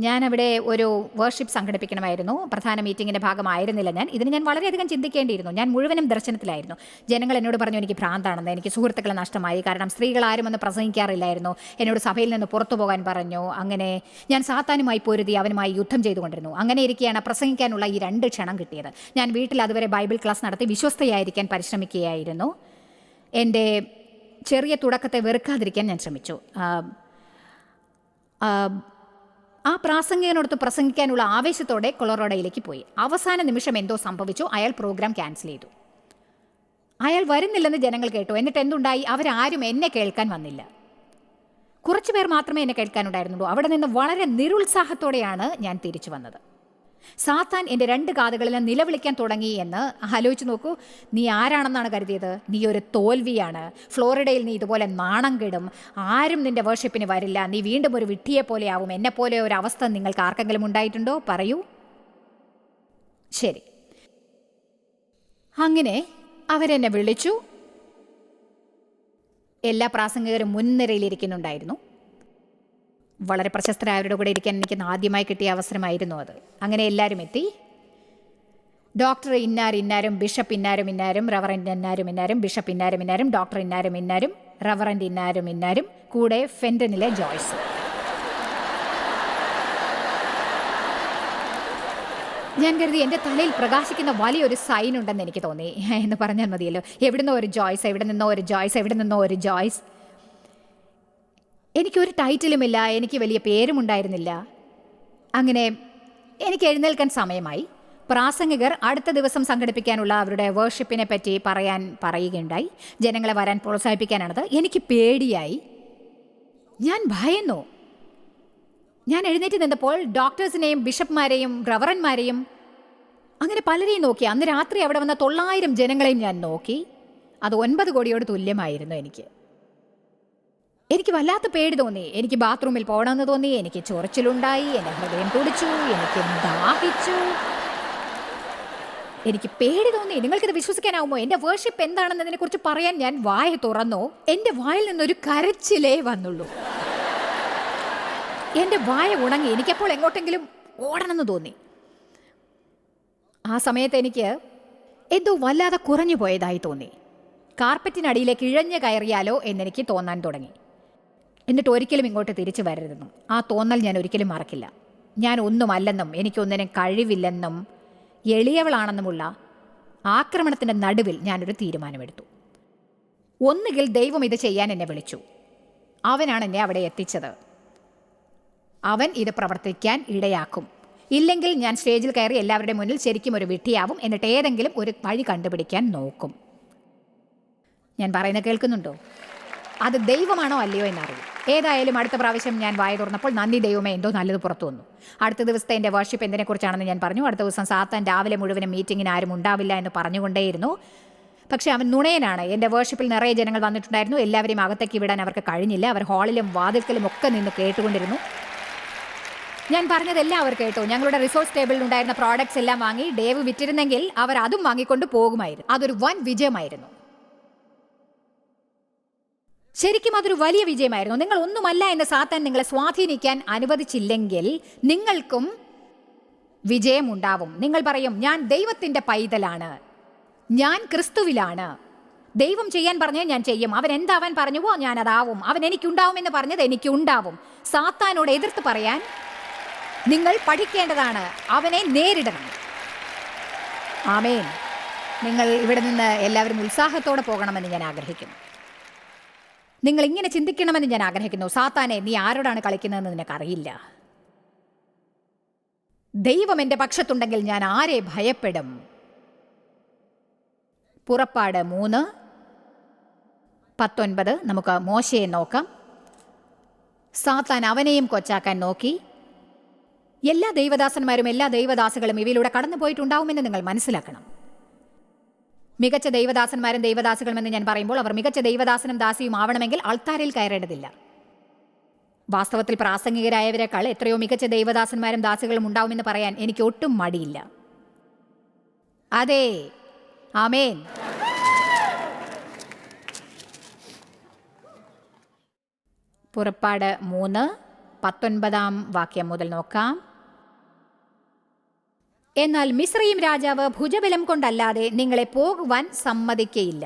ഞാനവിടെ ഒരു വേർഷിപ്പ് സംഘടിപ്പിക്കണമായിരുന്നു. പ്രധാന മീറ്റിങ്ങിൻ്റെ ഭാഗമായിരുന്നില്ല ഞാൻ. ഞാൻ വളരെയധികം ചിന്തിക്കേണ്ടിയിരുന്നു. ഞാൻ മുഴുവനും ദർശനത്തിലായിരുന്നു. ജനങ്ങൾ എന്നോട് പറഞ്ഞു എനിക്ക് ഭ്രാന്താണെന്ന്. എനിക്ക് സുഹൃത്തുക്കളെ നഷ്ടമായി, കാരണം സ്ത്രീകൾ ആരും ഒന്ന് പ്രസംഗിക്കാറില്ലായിരുന്നു. എന്നോട് സഭയിൽ നിന്ന് പുറത്തു പോകാൻ പറഞ്ഞു. അങ്ങനെ ഞാൻ സാത്താനുമായി പൊരുതി അവനുമായി യുദ്ധം ചെയ്തുകൊണ്ടിരുന്നു. അങ്ങനെ ഇരിക്കുകയാണ് പ്രസംഗിക്കാനുള്ള ഈ 2 ക്ഷണം കിട്ടിയത്. ഞാൻ വീട്ടിൽ അതുവരെ ബൈബിൾ ക്ലാസ് നടത്തി വിശ്വസ്തയായിരിക്കാൻ പരിശ്രമിക്കുകയായിരുന്നു. എൻ്റെ ചെറിയ തുടക്കത്തെ വെറുക്കാതിരിക്കാൻ ഞാൻ ശ്രമിച്ചു. ആ പ്രാസംഗികനോടൊത്ത് പ്രസംഗിക്കാനുള്ള ആവേശത്തോടെ കൊളറോഡോയിലേക്ക് പോയി. അവസാന നിമിഷം എന്തോ സംഭവിച്ചു. അയാൾ പ്രോഗ്രാം ക്യാൻസൽ ചെയ്തു. അയാൾ വരുന്നില്ലെന്ന് ജനങ്ങൾ കേട്ടു. എന്നിട്ട് എന്തുണ്ടായി? അവരാരും എന്നെ കേൾക്കാൻ വന്നില്ല. കുറച്ചു പേർ മാത്രമേ എന്നെ കേൾക്കാനുണ്ടായിരുന്നുള്ളൂ. അവിടെ നിന്ന് വളരെ നിരുത്സാഹത്തോടെയാണ് ഞാൻ തിരിച്ചു വന്നത്. സാത്താൻ എൻ്റെ 2 കാതുകളിലും നിലവിളിക്കാൻ തുടങ്ങി എന്ന് ആലോചിച്ച് നോക്കൂ. നീ ആരാണെന്നാണ് കരുതിയത്? നീ ഒരു തോൽവിയാണ്. ഫ്ലോറിഡയിൽ നീ ഇതുപോലെ നാണം കെടും. ആരും നിൻ്റെ വേർഷിപ്പിന് വരില്ല. നീ വീണ്ടും ഒരു വിഡ്ഢിയെ പോലെയാവും. എന്നെപ്പോലെ ഒരു അവസ്ഥ നിങ്ങൾക്ക് ആർക്കെങ്കിലും ഉണ്ടായിട്ടുണ്ടോ? പറയൂ. ശരി. അങ്ങനെ അവരെന്നെ വിളിച്ചു. എല്ലാ പ്രാസംഗികരും മുൻനിരയിലിരിക്കുന്നുണ്ടായിരുന്നു. വളരെ പ്രശസ്തരായവരുടെ കൂടെ ഇരിക്കാൻ എനിക്ക് ആദ്യമായി കിട്ടിയ അവസരമായിരുന്നു അത്. അങ്ങനെ എല്ലാവരും എത്തി. ഡോക്ടർ ഇന്നാരും, ബിഷപ്പ് ഇന്നാരും, റവറൻഡ് ഇന്നാരും, ബിഷപ്പ് ഇന്നാരും, ഡോക്ടർ ഇന്നാരും, റവറൻഡ് ഇന്നാരും, കൂടെ ഫെൻറ്റനിലെ ജോയ്സ്. ഞാൻ കരുതി എൻ്റെ തലയിൽ പ്രകാശിക്കുന്ന വലിയൊരു സൈൻ ഉണ്ടെന്ന് എനിക്ക് തോന്നി എന്ന് പറഞ്ഞാൽ മതിയല്ലോ. എവിടുന്നോ ഒരു ജോയ്സ്, എവിടെ നിന്നോ ഒരു ജോയ്സ്. എനിക്കൊരു ടൈറ്റിലുമില്ല, എനിക്ക് വലിയ പേരുമുണ്ടായിരുന്നില്ല. അങ്ങനെ എനിക്ക് എഴുന്നേൽക്കാൻ സമയമായി. പ്രാസംഗികർ അടുത്ത ദിവസം സംഘടിപ്പിക്കാനുള്ള അവരുടെ വേർഷിപ്പിനെ പറ്റി പറയുകയുണ്ടായി. ജനങ്ങളെ വരാൻ പ്രോത്സാഹിപ്പിക്കാനാണത്. എനിക്ക് പേടിയായി. ഞാൻ ഭയന്നു. ഞാൻ എഴുന്നേറ്റ് നിന്നപ്പോൾ ഡോക്ടേഴ്സിനെയും ബിഷപ്പ്മാരെയും റവറന്മാരെയും അങ്ങനെ പലരെയും നോക്കി. അന്ന് രാത്രി അവിടെ വന്ന 900 ജനങ്ങളെയും ഞാൻ നോക്കി. അത് 9 കോടിയോട് തുല്യമായിരുന്നു എനിക്ക്. എനിക്ക് വല്ലാത്ത പേടി തോന്നി. എനിക്ക് ബാത്റൂമിൽ പോകണമെന്ന് തോന്നി. എനിക്ക് ചൊറിച്ചിലുണ്ടായി. എൻ്റെ ഹൃദയം തുടിച്ചു. എനിക്ക് ദാഹിച്ചു. എനിക്ക് പേടി തോന്നി. നിങ്ങൾക്കിത് വിശ്വസിക്കാനാവുമോ? എൻ്റെ വേർഷിപ്പ് എന്താണെന്നതിനെക്കുറിച്ച് പറയാൻ ഞാൻ വായ തുറന്നു. എൻ്റെ വായിൽ നിന്നൊരു കരച്ചിലേ വന്നുള്ളൂ. എൻ്റെ വായ ഉണങ്ങി. എനിക്കപ്പോൾ എങ്ങോട്ടെങ്കിലും ഓടണമെന്ന് തോന്നി. ആ സമയത്ത് എനിക്ക് എന്തോ വല്ലാതെ കുറഞ്ഞു പോയതായി തോന്നി. കാർപ്പറ്റിനടിയിലേക്ക് ഇഴഞ്ഞു കയറിയാലോ എന്നെനിക്ക് തോന്നാൻ തുടങ്ങി. എന്നിട്ട് ഒരിക്കലും ഇങ്ങോട്ട് തിരിച്ചു വരരുതെന്നും ആ തോന്നൽ ഞാൻ ഒരിക്കലും മറക്കില്ല. ഞാൻ ഒന്നുമല്ലെന്നും എനിക്കൊന്നിനും കഴിവില്ലെന്നും എളിയവളാണെന്നുമുള്ള ആക്രമണത്തിൻ്റെ നടുവിൽ ഞാനൊരു തീരുമാനമെടുത്തു. ഒന്നുകിൽ ദൈവം ഇത് ചെയ്യാൻ എന്നെ വിളിച്ചു, അവനാണ് എന്നെ അവിടെ എത്തിച്ചത്, അവൻ ഇത് പ്രവർത്തിക്കാൻ ഇടയാക്കും. ഇല്ലെങ്കിൽ ഞാൻ സ്റ്റേജിൽ കയറി എല്ലാവരുടെ മുന്നിൽ ശരിക്കും ഒരു വിഡ്ഢിയാവും, എന്നിട്ട് ഏതെങ്കിലും ഒരു വഴി കണ്ടുപിടിക്കാൻ നോക്കും. ഞാൻ പറയുന്നത് കേൾക്കുന്നുണ്ടോ? അത് ദൈവമാണോ അല്ലയോ എന്നറിയും. ഏതായാലും അടുത്ത പ്രാവശ്യം ഞാൻ വായ തുറന്നപ്പോൾ നന്ദി ദൈവമേ, എന്തോ നല്ലത് പുറത്തു വന്നു. അടുത്ത ദിവസത്തെ എൻ്റെ വർഷിപ്പ് എന്തിനെക്കുറിച്ചാണെന്ന് ഞാൻ പറഞ്ഞു. അടുത്ത ദിവസം സാത്താൻ രാവിലെ മുഴുവനും മീറ്റിങ്ങിന് ആരും ഉണ്ടാവില്ല എന്ന് പറഞ്ഞുകൊണ്ടേയിരുന്നു. പക്ഷേ അവൻ നുണയനാണ്. എൻ്റെ വർഷിപ്പിൽ നിറയെ ജനങ്ങൾ വന്നിട്ടുണ്ടായിരുന്നു. എല്ലാവരെയും അകത്തേക്ക് വിടാൻ അവർക്ക് കഴിഞ്ഞില്ല. അവർ ഹാളിലും വാതിൽക്കലും ഒക്കെ നിന്ന് കേട്ടുകൊണ്ടിരുന്നു. ഞാൻ പറഞ്ഞതെല്ലാം അവർ കേട്ടു. ഞങ്ങളുടെ റിസോഴ്സ് ടേബിളിൽ ഉണ്ടായിരുന്ന പ്രോഡക്ട്സ് എല്ലാം വാങ്ങി ഡേവ് വിറ്റിരുന്നെങ്കിൽ അവർ അതും വാങ്ങിക്കൊണ്ട് പോകുമായിരുന്നു. അതൊരു വൻ വിജയമായിരുന്നു. ശരിക്കും അതൊരു വലിയ വിജയമായിരുന്നു. നിങ്ങൾ ഒന്നുമല്ല എന്ന് സാത്താൻ നിങ്ങളെ സ്വാധീനിക്കാൻ അനുവദിച്ചില്ലെങ്കിൽ നിങ്ങൾക്കും വിജയമുണ്ടാവും. നിങ്ങൾ പറയും, ഞാൻ ദൈവത്തിൻ്റെ പൈതലാണ്, ഞാൻ ക്രിസ്തുവിലാണ്, ദൈവം ചെയ്യാൻ പറഞ്ഞത് ഞാൻ ചെയ്യും, അവൻ എന്താവാൻ പറഞ്ഞുവോ ഞാൻ അതാവും, അവൻ എനിക്കുണ്ടാവുമെന്ന് പറഞ്ഞത് എനിക്കുണ്ടാവും. സാത്താനോട് എതിർത്ത് പറയാൻ നിങ്ങൾ പഠിക്കേണ്ടതാണ്. അവനെ നേരിടണം. ആമേൻ. നിങ്ങൾ ഇവിടെ നിന്ന് എല്ലാവരും ഉത്സാഹത്തോടെ പോകണമെന്ന് ഞാൻ ആഗ്രഹിക്കുന്നു. നിങ്ങൾ ഇങ്ങനെ ചിന്തിക്കണമെന്ന് ഞാൻ ആഗ്രഹിക്കുന്നു. സാത്താനെ, നീ ആരോടാണ് കളിക്കുന്നതെന്ന് നിനക്കറിയില്ല. ദൈവം എൻ്റെ പക്ഷത്തുണ്ടെങ്കിൽ ഞാൻ ആരെ ഭയപ്പെടും? പുറപ്പാട് 3:19. നമുക്ക് മോശയെ നോക്കാം. സാത്താൻ അവനെയും കൊച്ചാക്കാൻ നോക്കി. എല്ലാ ദൈവദാസന്മാരും എല്ലാ ദൈവദാസകളും ഇവയിലൂടെ കടന്നു പോയിട്ടുണ്ടാവുമെന്ന് നിങ്ങൾ മനസ്സിലാക്കണം. മികച്ച ദൈവദാസന്മാരും ദൈവദാസികളും എന്ന് ഞാൻ പറയുമ്പോൾ അവർ മികച്ച ദൈവദാസനും ദാസിയും ആവണമെങ്കിൽ അൾത്താരയിൽ കയറേണ്ടതില്ല. വാസ്തവത്തിൽ പ്രാസംഗികരായവരെക്കാൾ എത്രയോ മികച്ച ദൈവദാസന്മാരും ദാസികളും ഉണ്ടാവുമെന്ന് പറയാൻ എനിക്ക് ഒട്ടും മടിയില്ല. അതെ, ആമേൻ. പുറപ്പാട് 3:19 മുതൽ നോക്കാം. എന്നാൽ മിസ്രയീം രാജാവ് ഭുജബലം കൊണ്ടല്ലാതെ നിങ്ങളെ പോകുവാൻ സമ്മതിക്കയില്ല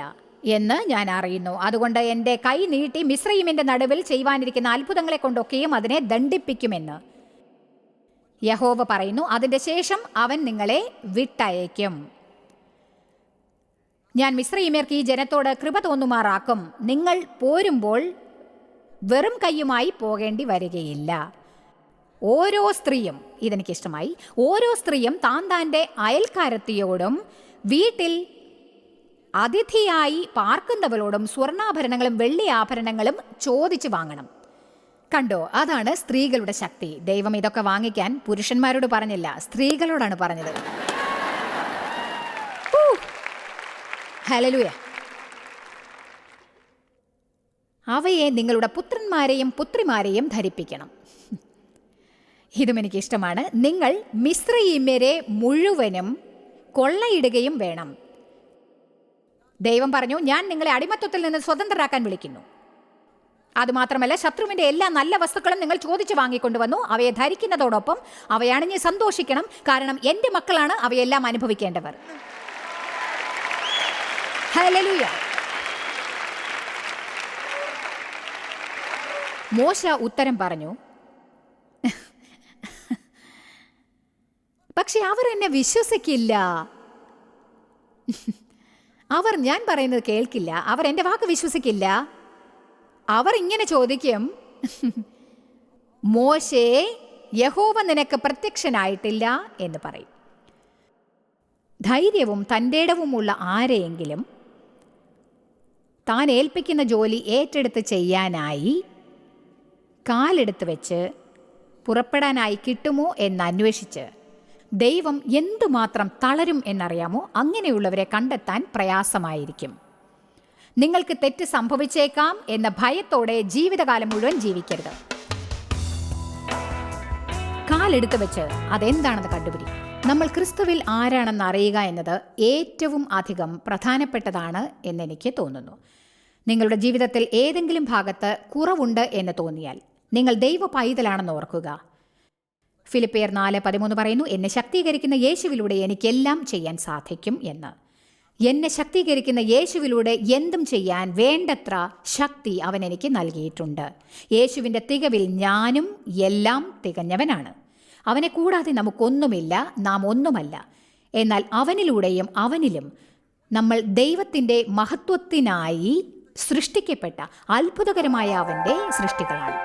എന്ന് ഞാൻ അറിയുന്നു. അതുകൊണ്ട് എൻ്റെ കൈ നീട്ടി മിസ്രയീമിൻ്റെ നടുവിൽ ചെയ്യുവാനിരിക്കുന്ന അത്ഭുതങ്ങളെ കൊണ്ടൊക്കെയും അതിനെ ദണ്ഡിപ്പിക്കുമെന്ന് യഹോവ പറയുന്നു. അതിൻ്റെ ശേഷം അവൻ നിങ്ങളെ വിട്ടയക്കും. ഞാൻ മിസ്രയീമ്യർക്ക് ഈ ജനത്തോട് കൃപ തോന്നുമാറാക്കും. നിങ്ങൾ പോരുമ്പോൾ വെറും കയ്യുമായി പോകേണ്ടി വരികയില്ല. ഓരോ സ്ത്രീയും, ഇതെനിക്കിഷ്ടമായി, ഓരോ സ്ത്രീയും താൻ്റെ അയൽക്കാരത്തിയോടും വീട്ടിൽ അതിഥിയായി പാർക്കുന്നവളോടും സ്വർണ്ണാഭരണങ്ങളും വെള്ളി ആഭരണങ്ങളും ചോദിച്ചു വാങ്ങണം. കണ്ടോ, അതാണ് സ്ത്രീകളുടെ ശക്തി. ദൈവം ഇതൊക്കെ വാങ്ങിക്കാൻ പുരുഷന്മാരോട് പറഞ്ഞില്ല, സ്ത്രീകളോടാണ് പറഞ്ഞത്. ഹല്ലേലൂയ. അവയെ നിങ്ങളുടെ പുത്രന്മാരെയും പുത്രിമാരെയും ധരിപ്പിക്കണം. ഇതും എനിക്കിഷ്ടമാണ്. നിങ്ങൾ മിസ്രയീമ്യരെ മുഴുവനും കൊള്ളയിടുകയും വേണം. ദൈവം പറഞ്ഞു, ഞാൻ നിങ്ങളെ അടിമത്വത്തിൽ നിന്ന് സ്വതന്ത്രരാക്കാൻ വിളിക്കുന്നു. അതുമാത്രമല്ല, ശത്രുവിൻ്റെ എല്ലാ നല്ല വസ്തുക്കളും നിങ്ങൾ ചോദിച്ചു വാങ്ങിക്കൊണ്ടുവന്നു. അവയെ ധരിക്കുന്നതോടൊപ്പം അവയണിഞ്ഞ് സന്തോഷിക്കണം. കാരണം എൻ്റെ മക്കളാണ് അവയെല്ലാം അനുഭവിക്കേണ്ടവർ. ഹല്ലേലൂയ. മോശ ഉത്തരം പറഞ്ഞു, പക്ഷെ അവർ എന്നെ വിശ്വസിക്കില്ല. അവർ ഞാൻ പറയുന്നത് കേൾക്കില്ല. അവർ എൻ്റെ വാക്ക് വിശ്വസിക്കില്ല. അവർ ഇങ്ങനെ ചോദിക്കും, മോശേ, യഹോവ നിനക്ക് പ്രത്യക്ഷനായിട്ടില്ല എന്ന് പറയും. ധൈര്യവും തൻ്റെടവുമുള്ള ആരെയെങ്കിലും താൻ ഏൽപ്പിക്കുന്ന ജോലി ഏറ്റെടുത്ത് ചെയ്യാനായി കാലെടുത്ത് വെച്ച് പുറപ്പെടാനായി കിട്ടുമോ എന്ന് അന്വേഷിച്ച് ദൈവം എന്തുമാത്രം തളരും എന്നറിയാമോ? അങ്ങനെയുള്ളവരെ കണ്ടെത്താൻ പ്രയാസമായിരിക്കും. നിങ്ങൾക്ക് തെറ്റ് സംഭവിച്ചേക്കാം എന്ന ഭയത്തോടെ ജീവിതകാലം മുഴുവൻ ജീവിക്കരുത്. കാലെടുത്ത് വെച്ച് അതെന്താണെന്ന് കണ്ടുപിടിക്കും. നമ്മൾ ക്രിസ്തുവിൽ ആരാണെന്ന് അറിയുക എന്നത് ഏറ്റവും അധികം പ്രധാനപ്പെട്ടതാണ് എന്നെനിക്ക് തോന്നുന്നു. നിങ്ങളുടെ ജീവിതത്തിൽ ഏതെങ്കിലും ഭാഗത്ത് കുറവുണ്ട് എന്ന് തോന്നിയാൽ നിങ്ങൾ ദൈവ പൈതലാണെന്ന് ഓർക്കുക. ഫിലിപ്പിയർ 4:13 പറയുന്നു, എന്നെ ശക്തീകരിക്കുന്ന യേശുവിലൂടെ എനിക്കെല്ലാം ചെയ്യാൻ സാധിക്കും എന്ന്. എന്നെ ശക്തീകരിക്കുന്ന യേശുവിലൂടെ എന്തും ചെയ്യാൻ വേണ്ടത്ര ശക്തി അവൻ എനിക്ക് നൽകിയിട്ടുണ്ട്. യേശുവിൻ്റെ തികവിൽ ഞാനും എല്ലാം തികഞ്ഞവനാണ്. അവനെ കൂടാതെ നമുക്കൊന്നുമില്ല, നാം ഒന്നുമല്ല. എന്നാൽ അവനിലൂടെയും അവനിലും നമ്മൾ ദൈവത്തിൻ്റെ മഹത്വത്തിനായി സൃഷ്ടിക്കപ്പെട്ട അത്ഭുതകരമായ അവൻ്റെ സൃഷ്ടികളാണ്.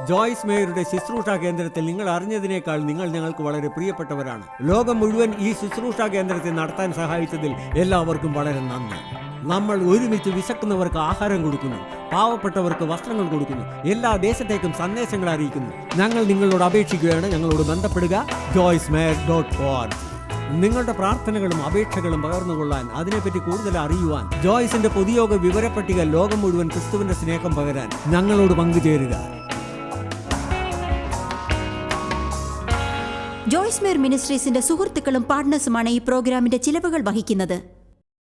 ജോയ്സ് മേയറുടെ ശുശ്രൂഷ കേന്ദ്രത്തിൽ നിങ്ങൾ അറിഞ്ഞതിനേക്കാൾ നിങ്ങൾ ഞങ്ങൾക്ക് വളരെ പ്രിയപ്പെട്ടവരാണ്. ലോകം മുഴുവൻ ഈ ശുശ്രൂഷ കേന്ദ്രത്തെ നടത്താൻ സഹായിച്ചതിൽ എല്ലാവർക്കും വളരെ നന്ദി. നമ്മൾ ഒരുമിച്ച് വിശക്കുന്നവർക്ക് ആഹാരം കൊടുക്കുന്നു, പാവപ്പെട്ടവർക്ക് വസ്ത്രങ്ങൾ കൊടുക്കുന്നു, എല്ലാ ദേശത്തേക്കും സന്ദേശങ്ങൾ അറിയിക്കുന്നു. ഞങ്ങൾ നിങ്ങളോട് അപേക്ഷിക്കുകയാണ്, ഞങ്ങളോട് ബന്ധപ്പെടുക joycemeyer.org. നിങ്ങളുടെ പ്രാർത്ഥനകളും അപേക്ഷകളും പകർന്നുകൊള്ളാൻ, അതിനെപ്പറ്റി കൂടുതൽ അറിയുവാൻ, ജോയ്സിന്റെ പൊതുയോഗ വിവരപ്പട്ടിക ലോകം മുഴുവൻ ക്രിസ്തുവിന്റെ സ്നേഹം പകരാൻ ഞങ്ങളോട് പങ്കുചേരുക.
ജോയ്സ് മേയർ മിനിസ്ട്രീസിന്റെ സുഹൃത്തുക്കളും പാർട്ട്നേഴ്സുമാണ് ഈ പ്രോഗ്രാമിന്റെ ചിലവുകൾ വഹിക്കുന്നത്.